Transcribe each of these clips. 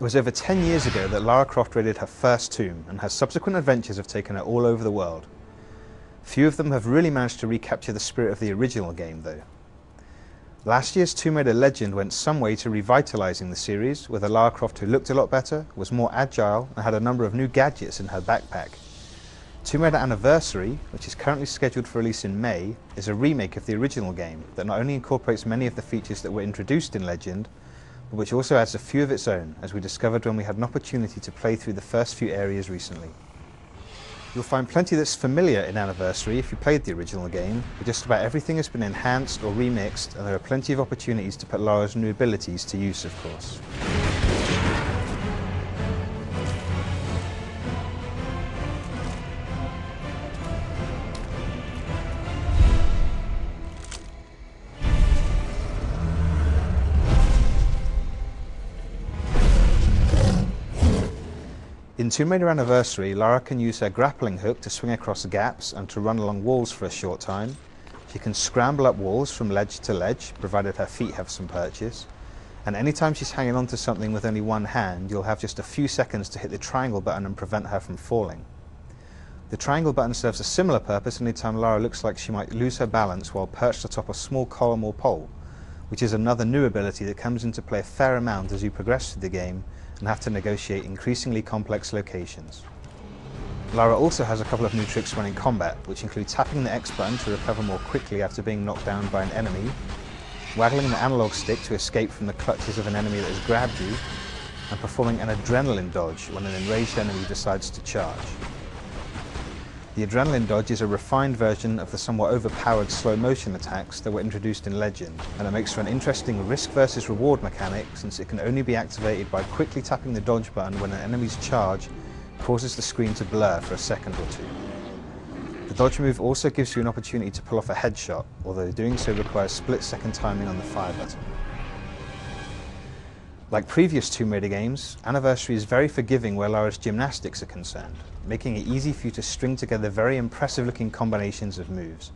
It was over 10 years ago that Lara Croft raided her first tomb, and her subsequent adventures have taken her all over the world. Few of them have really managed to recapture the spirit of the original game, though. Last year's Tomb Raider Legend went some way to revitalizing the series, with a Lara Croft who looked a lot better, was more agile, and had a number of new gadgets in her backpack. Tomb Raider Anniversary, which is currently scheduled for release in May, is a remake of the original game that not only incorporates many of the features that were introduced in Legend, but which also adds a few of its own, as we discovered when we had an opportunity to play through the first few areas recently. You'll find plenty that's familiar in Anniversary if you played the original game, but just about everything has been enhanced or remixed, and there are plenty of opportunities to put Lara's new abilities to use, of course. In Tomb Raider Anniversary, Lara can use her grappling hook to swing across gaps and to run along walls for a short time. She can scramble up walls from ledge to ledge, provided her feet have some purchase. And anytime she's hanging onto something with only one hand, you'll have just a few seconds to hit the triangle button and prevent her from falling. The triangle button serves a similar purpose anytime Lara looks like she might lose her balance while perched atop a small column or pole, which is another new ability that comes into play a fair amount as you progress through the game and have to negotiate increasingly complex locations. Lara also has a couple of new tricks when in combat, which include tapping the X button to recover more quickly after being knocked down by an enemy, waggling the analog stick to escape from the clutches of an enemy that has grabbed you, and performing an adrenaline dodge when an enraged enemy decides to charge. The adrenaline dodge is a refined version of the somewhat overpowered slow motion attacks that were introduced in Legend, and it makes for an interesting risk versus reward mechanic, since it can only be activated by quickly tapping the dodge button when an enemy's charge causes the screen to blur for a second or two. The dodge move also gives you an opportunity to pull off a headshot, although doing so requires split-second timing on the fire button. Like previous Tomb Raider games, Anniversary is very forgiving where Lara's gymnastics are concerned, making it easy for you to string together very impressive-looking combinations of moves.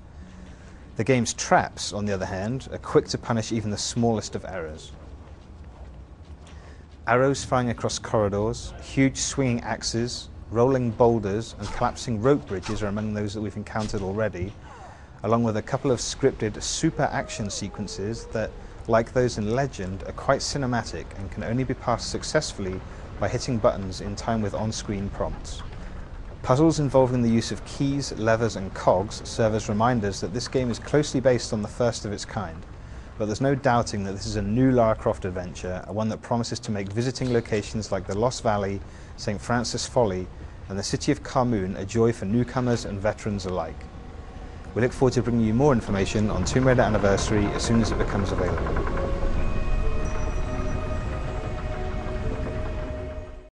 The game's traps, on the other hand, are quick to punish even the smallest of errors. Arrows flying across corridors, huge swinging axes, rolling boulders, and collapsing rope bridges are among those that we've encountered already, along with a couple of scripted super action sequences that, like those in Legend, are quite cinematic and can only be passed successfully by hitting buttons in time with on-screen prompts. Puzzles involving the use of keys, levers and cogs serve as reminders that this game is closely based on the first of its kind, but there's no doubting that this is a new Lara Croft adventure, one that promises to make visiting locations like the Lost Valley, St. Francis Folly and the city of Carmoon a joy for newcomers and veterans alike. We look forward to bringing you more information on Tomb Raider Anniversary as soon as it becomes available.